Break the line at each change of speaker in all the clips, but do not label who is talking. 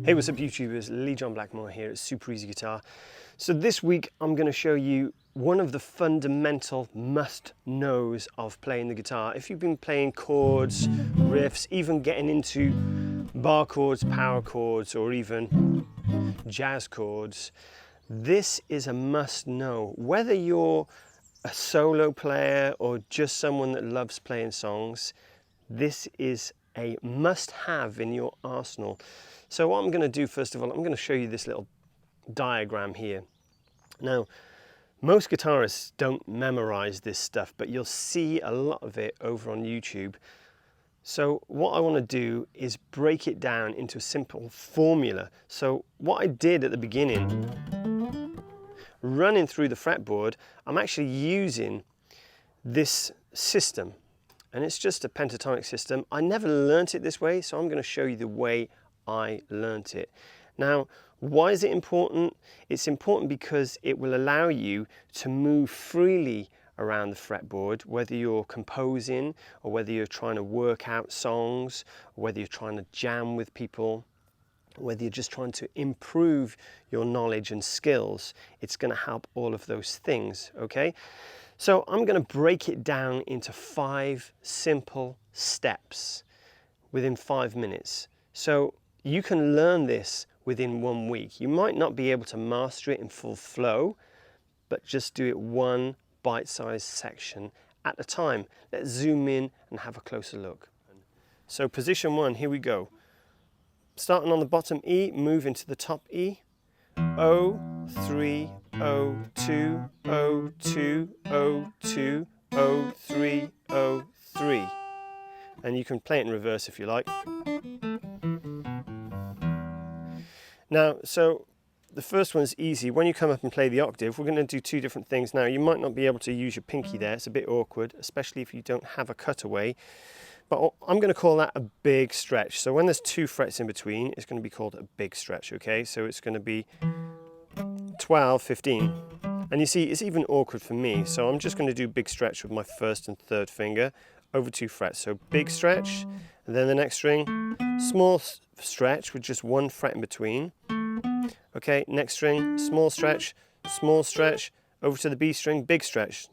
Hey, what's up YouTubers, Lee John Blackmore here at Super Easy Guitar. So this week I'm going to show you one of the fundamental must-knows of playing the guitar. If you've been playing chords, riffs, even getting into bar chords, power chords, or even jazz chords, this is a must-know. Whether you're a solo player or just someone that loves playing songs, this is a must-have in your arsenal. So what I'm going to do, first of all, I'm going to show you this little diagram here. Now, most guitarists don't memorize this stuff, but you'll see a lot of it over on YouTube. So what I want to do is break it down into a simple formula. So what I did at the beginning, running through the fretboard, I'm actually using this system. And it's just a pentatonic system. I never learnt it this way, so I'm going to show you the way I learnt it. Now, why is it important? It's important because it will allow you to move freely around the fretboard, whether you're composing or whether you're trying to work out songs, or whether you're trying to jam with people, whether you're just trying to improve your knowledge and skills. It's going to help all of those things, okay? So I'm going to break it down into 5 simple steps within 5 minutes. So you can learn this within 1 week. You might not be able to master it in full flow, but just do it one bite-sized section at a time. Let's zoom in and have a closer look. So position 1, here we go. Starting on the bottom E, move into the top E. O, 3, O, 2, O, 2, O, 2, O, 3, O, 3. And you can play it in reverse if you like. Now, so the first one's easy. When you come up and play the octave, we're going to do 2 different things. Now, you might not be able to use your pinky there. It's a bit awkward, especially if you don't have a cutaway. But I'm going to call that a big stretch. So when there's 2 frets in between, it's going to be called a big stretch, okay? So it's going to be 12, 15. And you see, it's even awkward for me. So I'm just going to do big stretch with my 1st and 3rd finger over 2 frets. So big stretch, and then the next string, small stretch with just 1 fret in between. Okay, next string, small stretch, over to the B string, big stretch.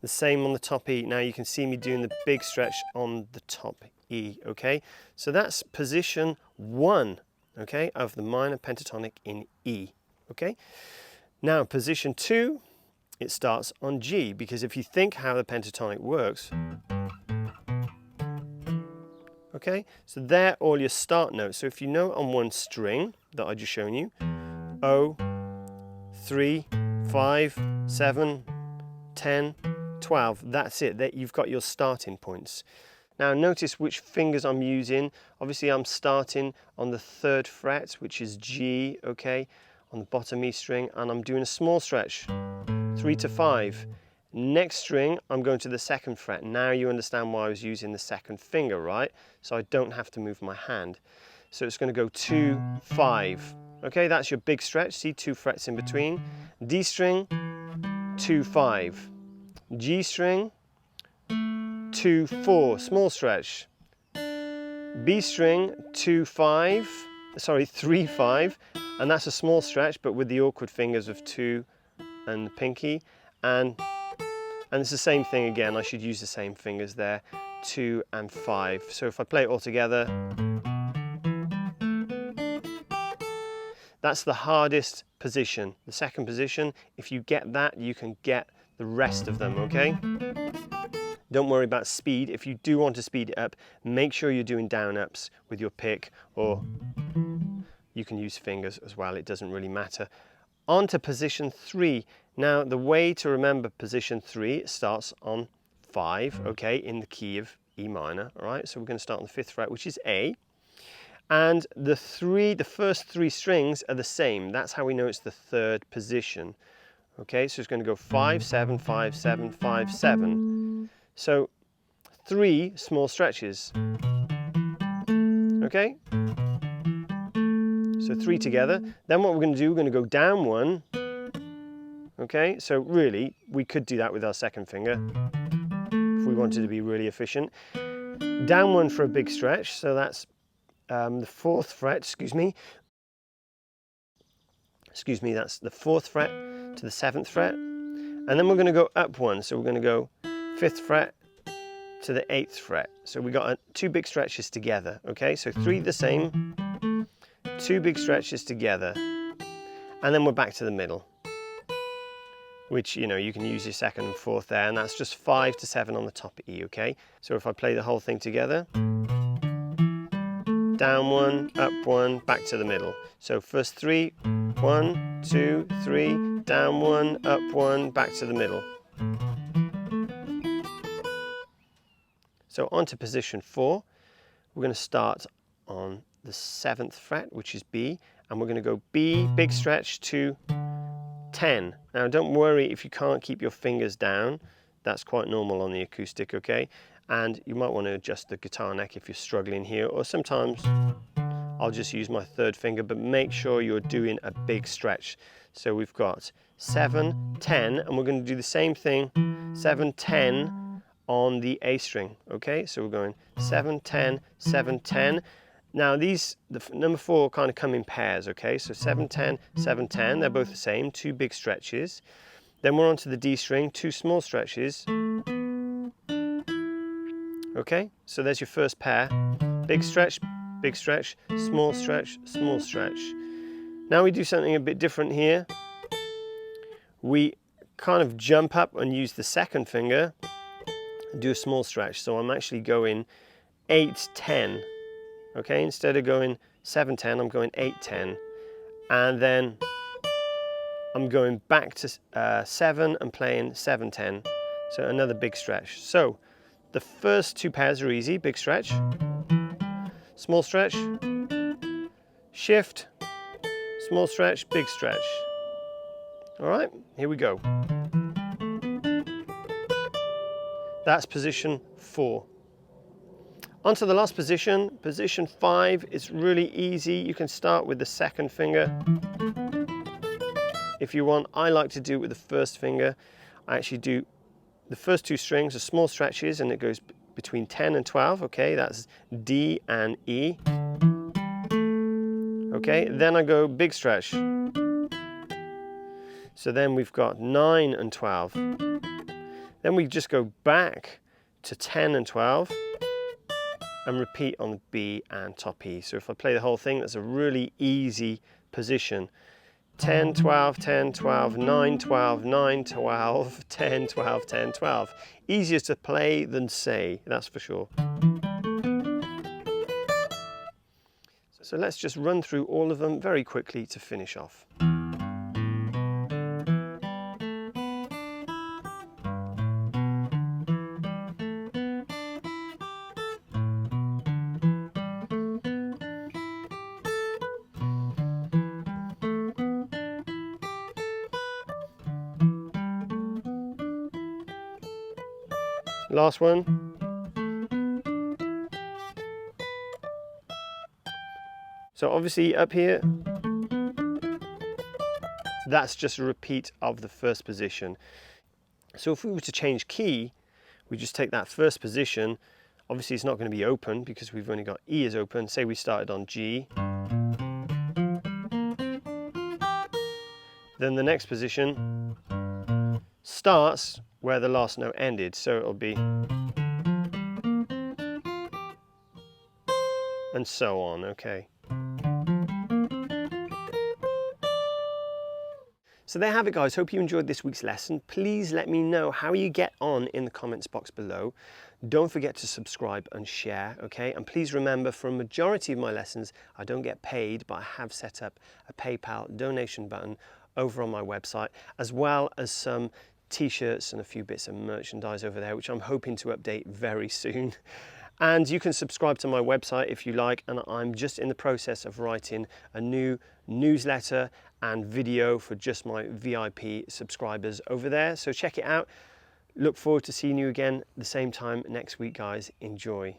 The same on the top E. Now you can see me doing the big stretch on the top E, okay? So that's position 1, okay, of the minor pentatonic in E, okay? Now position 2, it starts on G, because if you think how the pentatonic works, okay, so they're all your start notes. So if you know on one string that I just shown you, O, 3, 5, 7, 10, 12, that's it. That you've got your starting points. Now notice which fingers I'm using. Obviously I'm starting on the 3rd fret, which is G, okay, on the bottom E string, and I'm doing a small stretch, 3 to 5. Next string, I'm going to the 2nd fret. Now you understand why I was using the 2nd finger, right? So I don't have to move my hand. So it's going to go 2, 5. Okay, that's your big stretch. See, 2 frets in between. D string, 2, 5. G string, 2, 4, small stretch. B string, 3, 5, and that's a small stretch, but with the awkward fingers of 2 and the pinky. And it's the same thing again. I should use the same fingers there, 2 and 5. So if I play it all together, that's the hardest position. The 2nd position, if you get that, you can get the rest of them, okay? Don't worry about speed. If you do want to speed it up, make sure you're doing down ups with your pick, or you can use fingers as well. It doesn't really matter. On to position 3. Now, the way to remember position 3 starts on 5, okay, in the key of E minor, all right? So we're going to start on the 5th fret, which is A. And the first 3 strings are the same. That's how we know it's the 3rd position. Okay, so it's going to go 5, 7, 5, 7, 5, 7. So 3 small stretches. Okay? So 3 together. Then what we're going to do, we're going to go down 1. Okay, so really, we could do that with our 2nd finger if we wanted to be really efficient. Down 1 for a big stretch, so that's the 4th fret, excuse me, that's the 4th fret to the 7th fret, and then we're going to go up one, so we're going to go 5th fret to the 8th fret. So we got 2 big stretches together, okay? So 3 the same, 2 big stretches together, and then we're back to the middle, which, you know, you can use your 2nd and 4th there, and that's just 5 to 7 on the top E, okay? So if I play the whole thing together, down 1, up 1, back to the middle. So first 3, 1, 2, 3, down 1, up 1, back to the middle. So on to position 4. We're going to start on the 7th fret, which is B, and we're going to go B, big stretch to 10. Now don't worry if you can't keep your fingers down, that's quite normal on the acoustic, okay? And you might want to adjust the guitar neck if you're struggling here, or sometimes I'll just use my 3rd finger, but make sure you're doing a big stretch. So we've got 7, 10, and we're going to do the same thing, 7, 10 on the A string, okay? So we're going 7, 10, 7, 10. Now the number 4 kind of come in pairs, okay? So 7, 10, 7, 10, they're both the same, 2 big stretches. Then we're on to the D string, 2 small stretches. Okay, so there's your first pair. Big stretch, small stretch, small stretch. Now we do something a bit different here. We kind of jump up and use the 2nd finger and do a small stretch. So I'm actually going 8, 10. Okay, instead of going 7, 10, I'm going 8, 10. And then I'm going back to 7 and playing 7, 10. So another big stretch. So the first 2 pairs are easy, big stretch, small stretch, shift, small stretch, big stretch. All right, here we go. That's position 4. On to the last position, position 5. It's really easy. You can start with the 2nd finger. If you want, I like to do it with the 1st finger. I actually do the first 2 strings are small stretches, and it goes between 10 and 12, okay? That's D and E. Okay, then I go big stretch. So then we've got 9 and 12. Then we just go back to 10 and 12 and repeat on the B and top E. So if I play the whole thing, that's a really easy position. 10, 12, 10, 12, 9, 12, 9, 12, 10, 12, 10, 12. Easier to play than say, that's for sure. So let's just run through all of them very quickly to finish off. Last one. So obviously up here, that's just a repeat of the first position. So if we were to change key, we just take that first position. Obviously it's not going to be open because we've only got E as open. Say we started on G. Then the next position starts where the last note ended, so it'll be, and so on, okay. So there you have it, guys. Hope you enjoyed this week's lesson. Please let me know how you get on in the comments box below. Don't forget to subscribe and share, okay? And please remember, for a majority of my lessons, I don't get paid, but I have set up a PayPal donation button over on my website, as well as some t-shirts and a few bits of merchandise over there, which I'm hoping to update very soon. And you can subscribe to my website if you like, and I'm just in the process of writing a new newsletter and video for just my VIP subscribers over there, so check it out. Look forward to seeing you again the same time next week, guys. Enjoy.